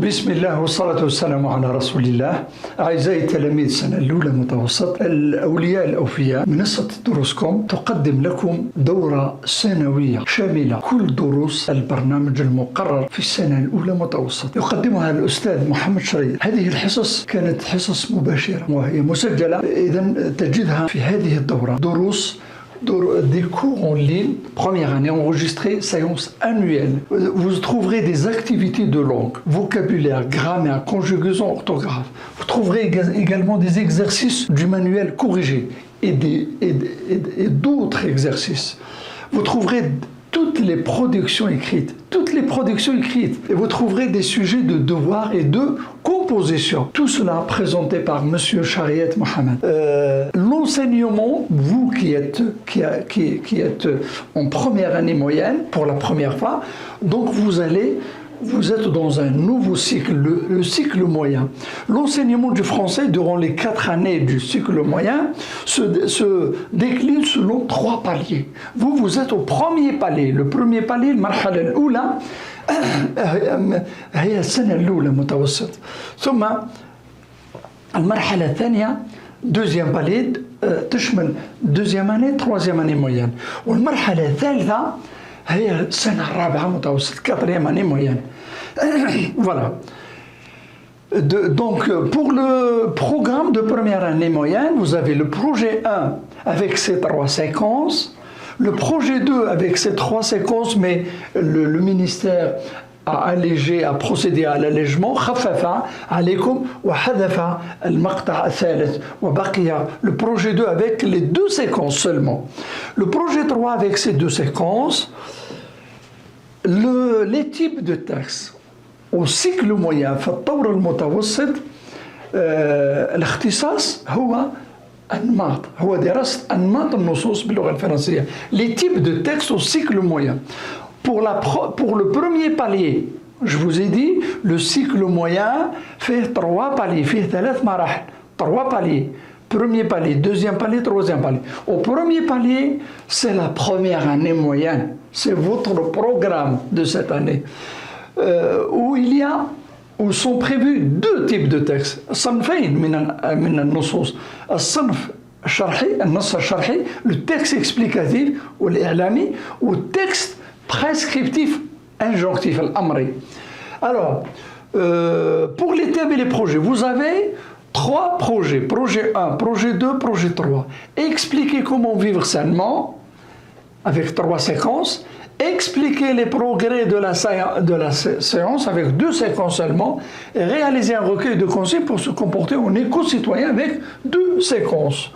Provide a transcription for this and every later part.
بسم الله والصلاة والسلام على رسول الله. أعزائي تلاميذ السنة الأولى متوسط، الأولياء الأوفياء، منصة دروسكم تقدم لكم دورة سنوية شاملة كل دروس البرنامج المقرر في السنة الأولى متوسط، يقدمها الأستاذ محمد شريد. هذه الحصص كانت حصص مباشرة وهي مسجلة، إذن تجدها في هذه الدورة دروس des cours en ligne, première année enregistrée, séance annuelle. Vous trouverez des activités de langue, vocabulaire, grammaire, conjugaison, orthographe. Vous trouverez également des exercices du manuel corrigé et d'autres exercices. Vous trouverez toutes les productions écrites. Et vous trouverez des sujets de devoir et de composition. Tout cela présenté par Monsieur Shariat Mohamed. L'enseignement, vous qui êtes en première année moyenne pour la première fois, donc vous êtes dans un nouveau cycle, le cycle moyen. L'enseignement du français durant les 4 années du cycle moyen se décline selon 3 paliers. Vous êtes au premier palier. Le premier palier, المرحلة الأولى هي السنة الأولى متوسط. ثم المرحلة الثانية deuxième palier تشمل deuxième année, troisième année moyenne. والمرحلة الثالثة هي السنة الرابعة متوسط, quatrième année moyenne. Voilà. Donc, pour le programme de première année moyenne, vous avez le projet 1 avec ses 3 séquences, le projet 2 avec ses 3 séquences, mais le ministère a allégé, a procédé à l'allègement. خفف عليكم وحذف المقطع الثالث وبقي le projet 2 avec les 2 séquences seulement. Le projet 3 avec ses 2 séquences, les types de textes au cycle moyen في الطور المتوسط الاختصاص هو أنماط، هو دراسة أنماط النصوص باللغة الفرنسية. Les types de textes au cycle moyen. Pour le premier palier, je vous ai dit, le cycle moyen fait 3 paliers, fait 3 مراحل, 3 paliers. Premier palier, deuxième palier, troisième palier. Au premier palier, c'est la première année moyenne. C'est votre programme de cette année. Où sont prévus 2 types de textes. صنفين من النصوص. الصنف الشرحي, النص الشرحي, le texte explicatif والإعلامي, ou texte prescriptif injonctif, الأمري. Alors, pour les thèmes et les projets, vous avez 3 projets. Projet 1, projet 2, projet 3. Expliquer comment vivre sainement, avec 3 séquences. Expliquer les progrès de la séance avec 2 séquences seulement. Et réaliser un recueil de conseils pour se comporter en éco-citoyen avec 2 séquences.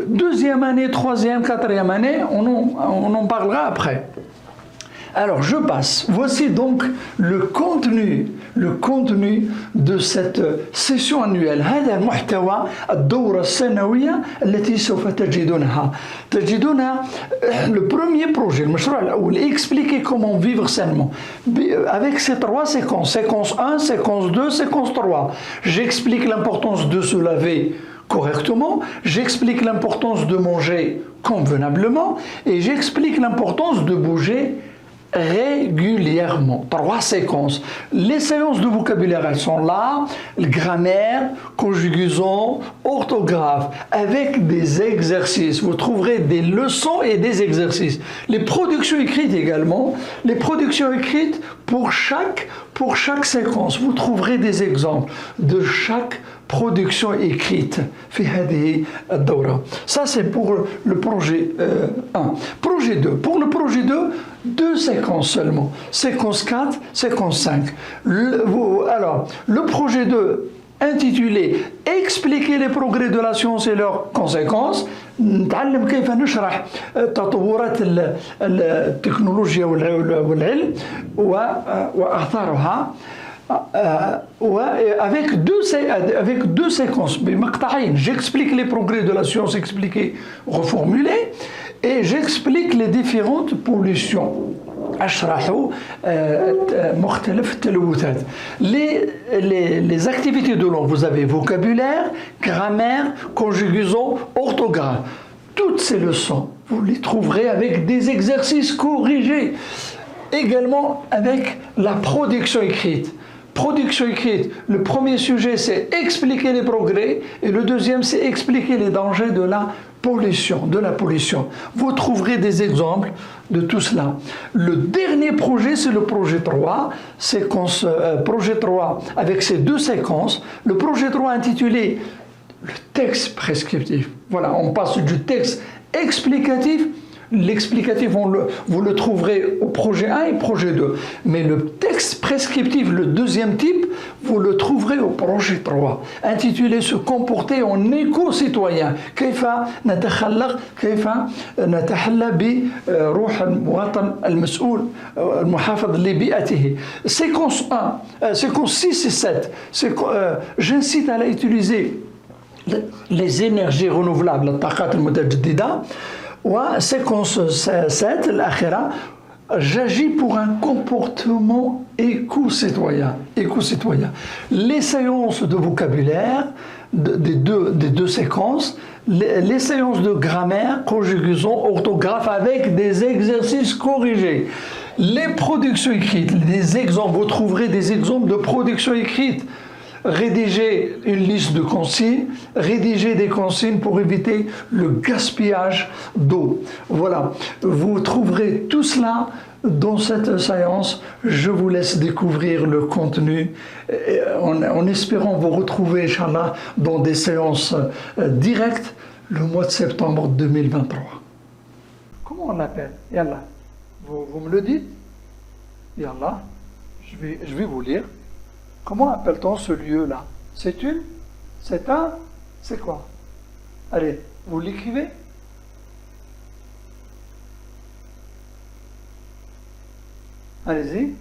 Deuxième année, troisième, quatrième année, on en parlera après. Alors, je passe. Voici donc le contenu de cette session annuelle. هذا المحتوى الدورة السنوية التي سوف تجدونها. Le premier projet, المشروع الأول, expliquer comment vivre sainement. Avec ces 3 séquences, séquence 1, séquence 2, séquence 3. J'explique l'importance de se laver correctement, j'explique l'importance de manger convenablement et j'explique l'importance de bouger régulièrement. 3 séquences. Les séances de vocabulaire, elles sont là, grammaire, conjugaison, orthographe, avec des exercices. Vous trouverez des leçons et des exercices. Les productions écrites également. Les productions écrites pour chaque séquence. Vous trouverez des exemples de chaque production écrite. Ça, c'est pour le projet 1. Projet 2. Pour le projet 2, 2 séquences seulement. Séquence 4, séquence 5. Alors, le projet 2, intitulé Expliquer les progrès de la science et leurs conséquences. نتعلم كيف نشرح تطورات التكنولوجيا والعلم وآثارها. avec 2 séquences, j'explique les progrès de la science expliqués, reformulés, et j'explique les différentes pollutions. Les activités de langue, vous avez vocabulaire, grammaire, conjugaison, orthographe. Toutes ces leçons, vous les trouverez avec des exercices corrigés. Également avec la production écrite. Production écrite, le premier sujet c'est expliquer les progrès et le deuxième c'est expliquer les dangers de la pollution. Vous trouverez des exemples de tout cela. Le dernier projet c'est le projet 3, projet 3 avec ses 2 séquences. Le projet 3 intitulé le texte prescriptif. Voilà, on passe du texte explicatif. L'explicatif, vous le trouverez au projet 1 et projet 2. Mais le texte prescriptif, le deuxième type, vous le trouverez au projet 3, intitulé Se comporter en éco-citoyen. كيف نتخلق كيف نتحلى بروح المواطن المسؤول المحافظ لبيئته. Séquence 1, séquence 6 et 7. J'incite à utiliser les énergies renouvelables, الطاقات المتجددة. Séquence 7, l'Akhira, j'agis pour un comportement éco-citoyen. Les séances de vocabulaire des deux séquences, les séances de grammaire, conjugaison, orthographe avec des exercices corrigés. Les productions écrites, les exemples, vous trouverez des exemples de productions écrites. Rédiger une liste de consignes, rédiger des consignes pour éviter le gaspillage d'eau. Voilà, vous trouverez tout cela dans cette séance. Je vous laisse découvrir le contenu en espérant vous retrouver, Inch'Allah, dans des séances directes le mois de septembre 2023. Comment on l'appelle? Yallah, vous me le dites? Yallah, je vais vous lire. Comment appelle-t-on ce lieu-là? C'est quoi? Allez, vous l'écrivez? Allez-y.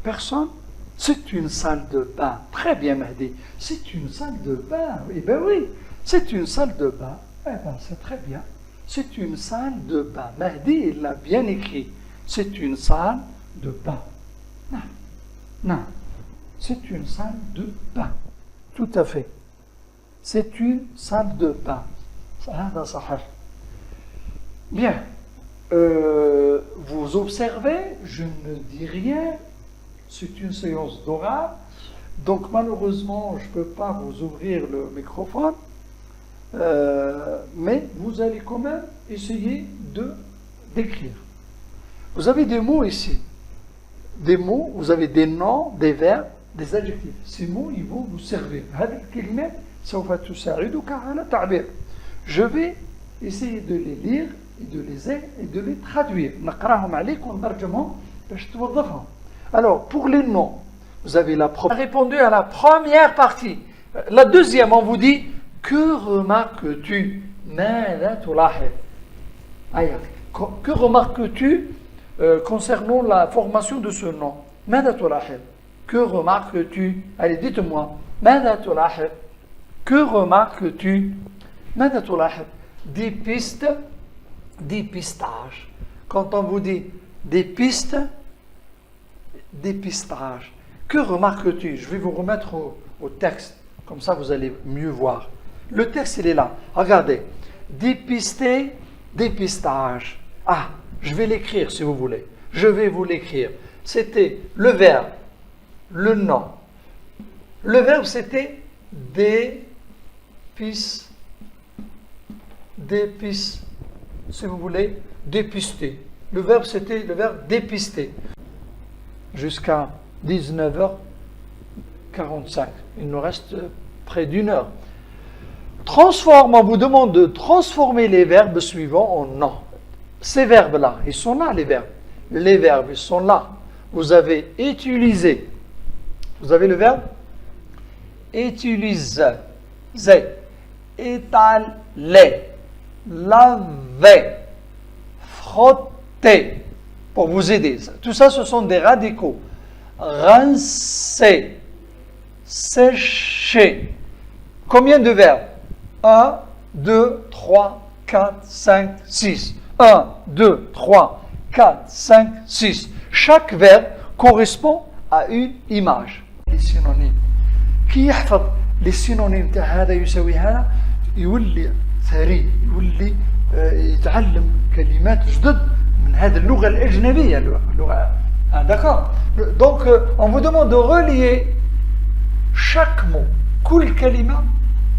Personne? C'est une salle de bain. Très bien, Mahdi. C'est une salle de bain. Eh bien oui, c'est une salle de bain. Eh bien, c'est très bien. C'est une salle de bain. Mahdi, il l'a bien écrit. C'est une salle de bain. Non, c'est une salle de bain. Tout à fait. C'est une salle de bain. Bien. Vous observez, je ne dis rien. C'est une séance d'oral. Donc malheureusement, je ne peux pas vous ouvrir le microphone. Mais vous allez quand même essayer d'écrire. Vous avez des mots ici. Des mots, vous avez des noms, des verbes, des adjectifs. Ces mots, ils vont vous servir. Je vais essayer de les lire et de les traduire. Alors, pour les noms, vous avez répondu à la première partie. La deuxième, on vous dit, que remarques-tu? Que remarques-tu concernant la formation de ce nom? Que remarques-tu? Allez, dites-moi. Que remarques-tu? Des pistes, dépistage. Quand on vous dit des pistes, dépistage. Que remarques-tu? Je vais vous remettre au texte, comme ça vous allez mieux voir. Le texte, il est là. Regardez. Dépister, dépistage. Ah, je vais l'écrire si vous voulez. Je vais vous l'écrire. C'était le verbe, le nom. Le verbe, c'était si vous voulez, dépister. Le verbe, c'était le verbe dépister. Jusqu'à 19h45. Il nous reste près d'une heure. On vous demande de transformer les verbes suivants en nom. Ces verbes-là, ils sont là, les verbes. Les verbes, ils sont là. Vous avez utilisé. Vous avez le verbe utiliser, étaler, laver, frotter, pour vous aider. Tout ça, ce sont des radicaux. Rincer, sécher. Combien de verbes? 1, 2, 3, 4, 5, 6. 1, 2, 3, 4, 5, 6. Chaque verbe correspond à une image. Les synonymes. Qui يحفظ les synonymes تاع هذا يساوي هذا يولي ثري يولي يتعلم كلمات جدد من هذه اللغة الأجنبية اللغة d'accord. Donc on vous demande de relier chaque mot. كل كلمة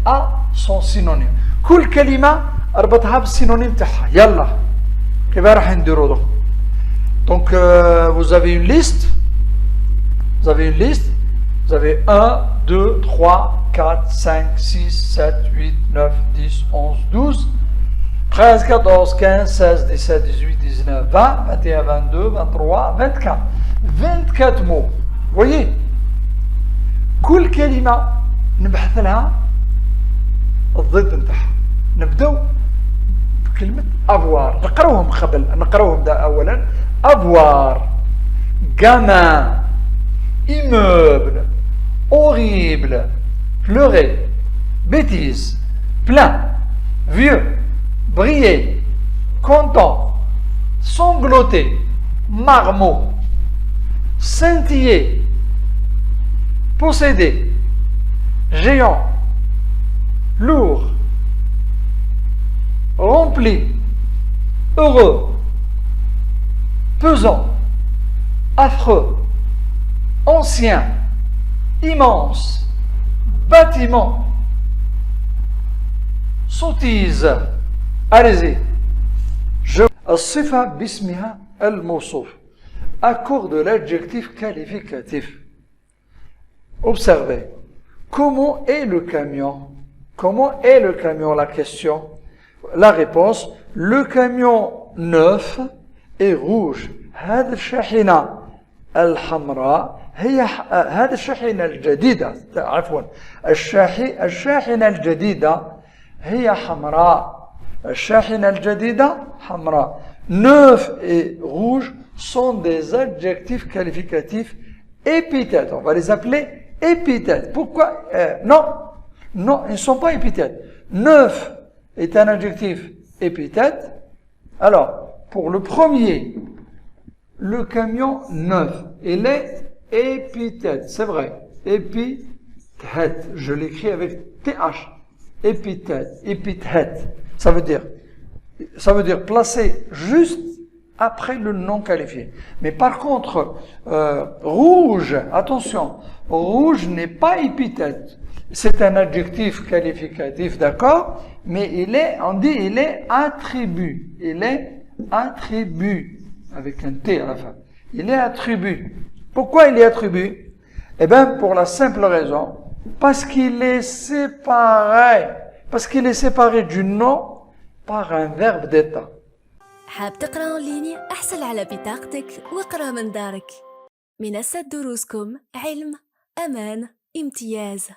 a son synonyme. كل كلمة اربطها بالسينونيم تاعها. يلا كيف راح نديروا دوك. Donc vous avez une liste. Vous avez une liste. Vous avez 1, 2, 3, 4, 5, 6, 7, 8, 9, 10, 11, 12, 13, 14, 15, 16, 17, 18, 19, 20, 21, 22, 23, 24. 24 mots. Vous voyez? كل كلمة نبحث لها الضد نتاعها. نبداو بكلمة avoir. نقراوهم ده أولا. avoir, gamin, immeuble, horrible, pleurer, bêtise, plein, vieux, briller, content, sangloter, marmot, scintiller, posséder, géant, lourd, rempli, heureux, pesant, affreux, ancien, immense, bâtiment, sottise. Allez-y. الصفة باسمها الموصوف. Accord de l'adjectif qualificatif. Observez. Comment est le camion? Comment est le camion? La question. La réponse. Le camion neuf est rouge. هذه الشاحنة الحمراء هي هذه الشاحنة الجديدة. عفوا. الشاحنة الجديدة هي حمراء. الشاحنة الجديدة حمراء. Neuf et rouge sont des adjectifs qualificatifs épithètes. On va les appeler épithètes. Pourquoi non, ils ne sont pas épithètes. Neuf est un adjectif épithète. Alors, pour le premier, le camion neuf, il est épithète. C'est vrai. Épithète. Je l'écris avec TH. Épithète. Épithète. Ça veut dire placé juste après le nom qualifié. Mais par contre, rouge, attention, rouge n'est pas épithète. C'est un adjectif qualificatif, d'accord? Mais il est attribut. Il est attribut. Avec un T à la fin. Il est attribut. Pourquoi il est attribut? Eh bien, pour la simple raison, parce qu'il est séparé. Parce qu'il est séparé du nom par un verbe d'état. حاب تقرأ أونلاين؟ احصل على بطاقتك واقرأ من دارك. منصة دروسكم، علم، أمان، امتياز.